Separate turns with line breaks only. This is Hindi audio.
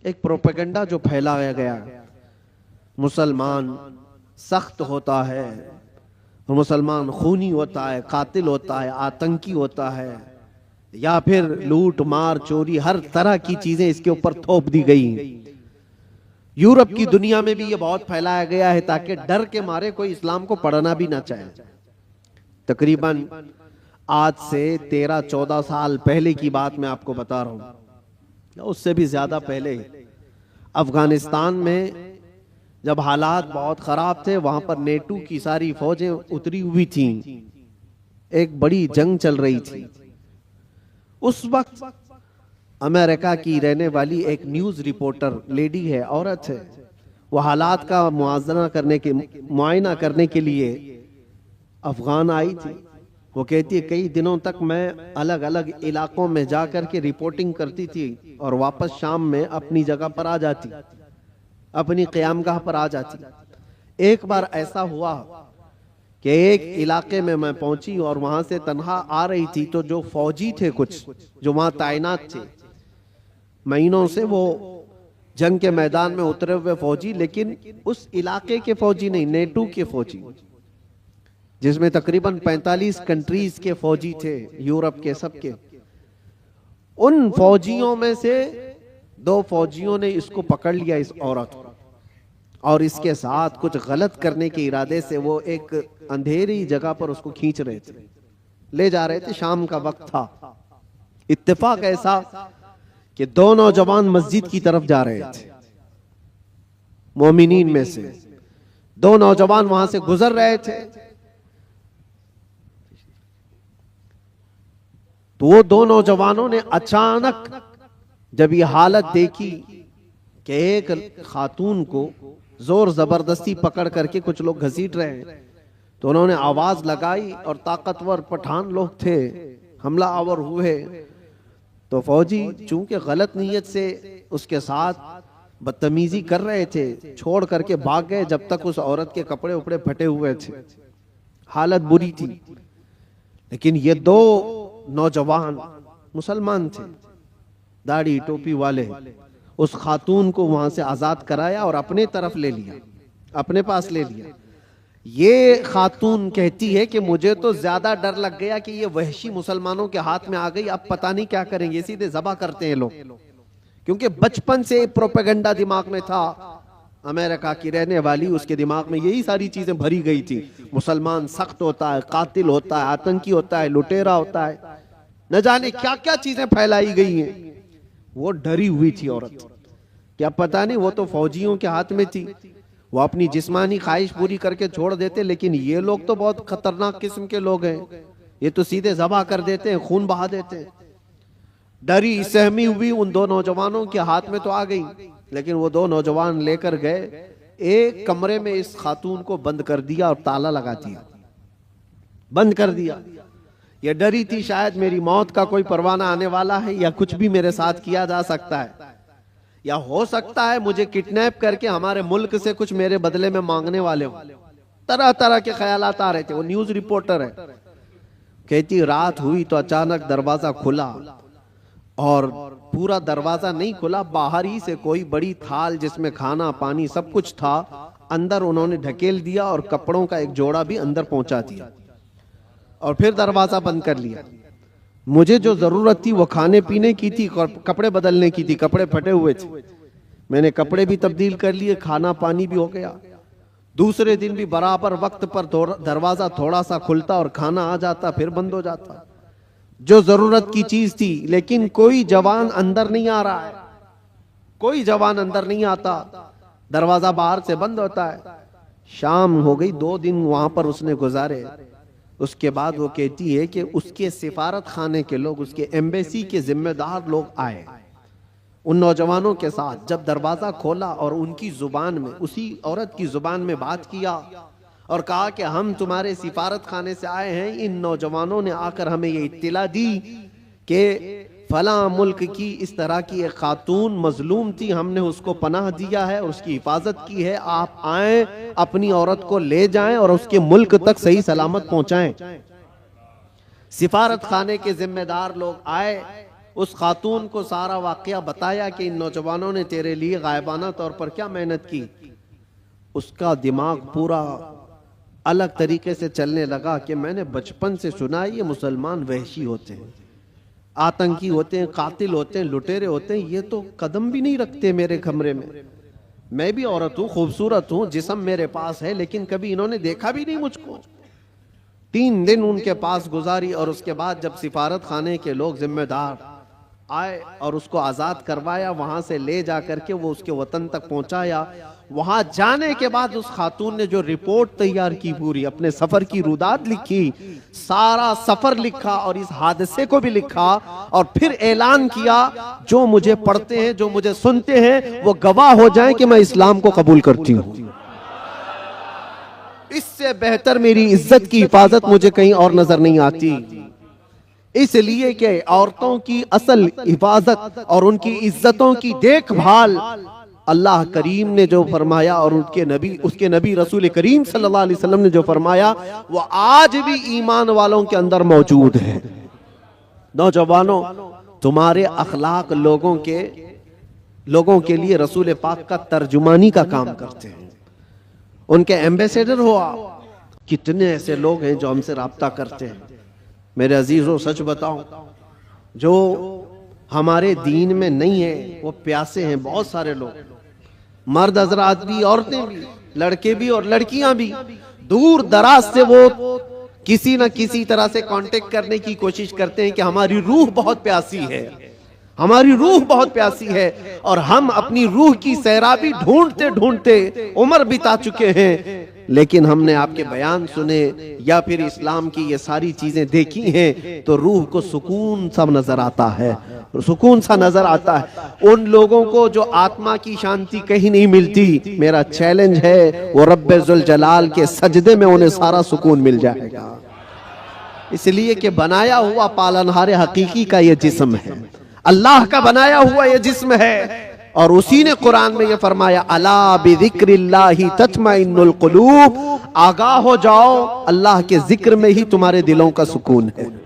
एक प्रोपेगेंडा जो फैलाया गया, मुसलमान सख्त होता है, मुसलमान खूनी होता है, कातिल होता है, आतंकी होता है, या फिर लूट मार चोरी हर तरह की चीजें इसके ऊपर थोप दी गई। यूरोप की दुनिया में भी ये बहुत फैलाया गया है ताकि डर के मारे कोई इस्लाम को पढ़ना भी ना चाहे। तकरीबन आज से 13-14 साल पहले की बात मैं आपको बता रहा हूं, उससे भी ज्यादा पहले अफगानिस्तान में जब हालात बहुत खराब थे, वहां पर नेटो की सारी फौजें उतरी हुई थीं, एक बड़ी जंग चल रही थी। उस वक्त अमेरिका की रहने वाली एक न्यूज रिपोर्टर, लेडी है, औरत है, वो हालात का मुआयना करने के लिए अफगान आई थी। वो कहती है कई दिनों तक मैं अलग अलग इलाकों में जाकर के रिपोर्टिंग करती थी और वापस शाम में अपनी जगह पर आ जाती, अपनी क़यामगाह पर आ जाती। एक बार ऐसा हुआ कि एक इलाके में मैं पहुंची और वहां से तन्हा आ रही थी, तो जो फौजी थे कुछ जो वहां तैनात थे, महीनों से वो जंग के मैदान में उतरे हुए फौजी, लेकिन उस इलाके के फौजी नहीं, नेटो के फौजी, जिसमें तकरीबन 45 कंट्रीज के फौजी थे, यूरोप के सबके। उन फौजियों में से 2 फौजियों ने इसको पकड़ लिया, इस औरत को, और इसके साथ कुछ गलत करने के इरादे से वो एक अंधेरी जगह पर उसको खींच रहे थे, ले जा रहे थे। शाम का वक्त था। इत्तेफाक ऐसा कि 2 नौजवान मस्जिद की तरफ जा रहे थे, मोमिनीन में से 2 नौजवान वहां से गुजर रहे थे। तो वो 2 नौजवानों ने अचानक जब ये हालत देखी कि एक खातून को जोर जबरदस्ती पकड़ करके कुछ लोग घसीट रहे हैं, तो उन्होंने आवाज लगाई और ताकतवर पठान लोग थे, हमला आवर हुए। तो फौजी चूंकि गलत नीयत से उसके साथ बदतमीजी कर रहे थे, छोड़ करके भाग गए जब तक उस औरत के कपड़े उपड़े फटे हुए थे, हालत बुरी थी। लेकिन ये 2 नौजवान मुसलमान थे, दाढ़ी टोपी वाले, उस खातून को वहां से आजाद कराया और अपने तरफ ले लिया, अपने पास ले लिया। ये खातून कहती है कि मुझे तो ज्यादा डर लग गया कि ये वहशी मुसलमानों के हाथ में आ गई, अब पता नहीं क्या करेंगे, सीधे ज़बह करते हैं लोग। क्योंकि बचपन से प्रोपेगेंडा दिमाग में था, अमेरिका की रहने वाली, उसके दिमाग में यही सारी चीजें भरी गई थी। मुसलमान सख्त होता है, कातिल होता है, आतंकी होता है, लुटेरा होता है, न जाने क्या क्या चीजें फैलाई गई हैं। वो डरी हुई थी औरत, क्या पता नहीं वो तो फौजियों के हाथ में थी, वो अपनी जिस्मानी ख्वाहिश पूरी करके छोड़ देते, लेकिन ये लोग तो बहुत खतरनाक किस्म के लोग हैं, ये तो सीधे ज़बह कर देते हैं, खून बहा देते हैं। डरी सहमी हुई उन 2 नौजवानों के हाथ में तो आ गई, लेकिन वो 2 नौजवान लेकर गए, एक कमरे में इस खातून को बंद कर दिया और ताला लगा दिया, बंद कर दिया। ये डरी थी शायद मेरी मौत का कोई परवाना आने वाला है, या कुछ भी मेरे साथ किया जा सकता है, या हो सकता है मुझे किडनैप करके हमारे मुल्क से कुछ मेरे बदले में मांगने वाले हो। तरह तरह के ख्यालात आ रहे थे। वो न्यूज रिपोर्टर है, कहती रात हुई तो अचानक दरवाजा खुला, और पूरा दरवाजा नहीं खुला, बाहर ही से कोई बड़ी थाल जिसमें खाना पानी सब कुछ था, अंदर उन्होंने ढकेल दिया और कपड़ों का एक जोड़ा भी अंदर पहुंचा दिया, और फिर दरवाजा बंद कर लिया। मुझे जो जरूरत थी वो खाने पीने की थी, कपड़े बदलने की थी, कपड़े फटे हुए थे, मैंने कपड़े भी तब्दील कर लिए, खाना पानी भी हो गया। दूसरे दिन भी बराबर वक्त पर दरवाजा थोड़ा सा खुलता और खाना आ जाता, फिर बंद हो जाता, जो जरूरत की चीज थी। लेकिन कोई जवान अंदर नहीं आ रहा है, कोई जवान अंदर नहीं आता, दरवाजा बाहर से बंद होता है। शाम हो गई, 2 दिन वहां पर उसने गुजारे। उसके बाद वो कहती है कि उसके सिफारत खाने के लोग, उसके एम्बेसी के जिम्मेदार लोग आए उन नौजवानों के साथ। जब दरवाजा खोला और उनकी जुबान में, उसी औरत की जुबान में बात किया और कहा कि हम तुम्हारे सिफारत खाने से आए हैं, इन नौजवानों ने आकर हमें ये इत्तिला दी कि फला मुल्क की इस तरह की एक खातून मजलूम थी, हमने उसको पनाह दिया है और उसकी हिफाजत की है, आप आए, अपनी औरत को ले जाएं और उसके मुल्क तक सही सलामत पहुंचाएं। सिफारत खाने के जिम्मेदार लोग आए, उस खातून को सारा वाकया बताया कि इन नौजवानों ने तेरे लिए गायबाना तौर पर क्या मेहनत की। उसका दिमाग पूरा अलग तरीके से चलने लगा कि मैंने बचपन से सुना है ये मुसलमान वहशी होते हैं, आतंकी होते हैं, कातिल होते हैं, लुटेरे होते हैं, ये तो कदम भी नहीं रखते मेरे कमरे में। मैं भी औरत हूं, खूबसूरत हूं, जिस्म मेरे पास है, लेकिन कभी इन्होंने देखा भी नहीं मुझको। 3 दिन उनके पास गुजारी और उसके बाद जब सिफारत खाने के लोग जिम्मेदार आए और उसको आजाद करवाया, वहां से ले जा करके वो उसके वतन तक पहुंचाया। वहां जाने के बाद उस खातून ने जो रिपोर्ट तैयार की, पूरी अपने सफर की रुदात लिखी, सारा सफर लिखा और इस हादसे को भी लिखा और फिर ऐलान किया जो मुझे पढ़ते हैं, जो मुझे सुनते हैं, वो गवाह हो जाएं कि मैं इस्लाम को कबूल करती हूं। इससे बेहतर मेरी इज्जत की हिफाजत मुझे कहीं और नजर नहीं आती। इसलिए कि औरतों की असल हिफाजत और उनकी इज्जतों की देखभाल अल्लाह करीम ने जो फरमाया और उसके नबी रसूल करीम सल्लल्लाहु अलैहि वसल्लम ने जो फरमाया, वो आज भी ईमान वालों के अंदर मौजूद है। नौजवानों, तुम्हारे अखलाक लोगों के लिए रसूल पाक का तर्जुमानी का काम करते हैं, उनके एम्बेसडर हो आप। कितने ऐसे लोग हैं जो हमसे राब्ता करते हैं। मेरे अजीजों, सच बताऊं, जो हमारे दीन में नहीं है वो प्यासे हैं बहुत सारे लोग, मर्द हजरात भी, औरतें भी, लड़के भी और लड़कियां भी। दूर दराज से वो किसी न किसी तरह से कांटेक्ट करने की कोशिश करते हैं कि हमारी रूह बहुत प्यासी है, हमारी रूह बहुत प्यासी है। और हम अपनी रूह की सैराबी ढूंढते ढूंढते उम्र बिता चुके हैं, लेकिन हमने आपके बयान सुने या फिर इस्लाम की ये सारी चीजें देखी हैं तो रूह को सुकून सा नजर आता है, सुकून सा नजर आता है। उन लोगों को जो आत्मा की शांति कहीं नहीं मिलती, मेरा चैलेंज है वो रब्बे जुल जलाल के सजदे में उन्हें सारा सुकून मिल जाएगा। इसलिए कि बनाया हुआ पालनहार हकीकी का ये जिस्म है, अल्लाह का बनाया हुआ ये जिस्म है। और उसी ने कुरान में ये फरमाया, अला बिज़िक्रिल्लाहि तत्मइन्नुल कुलूब, आगाह हो जाओ, अल्लाह के जिक्र में ही तुम्हारे दिलों का सुकून है।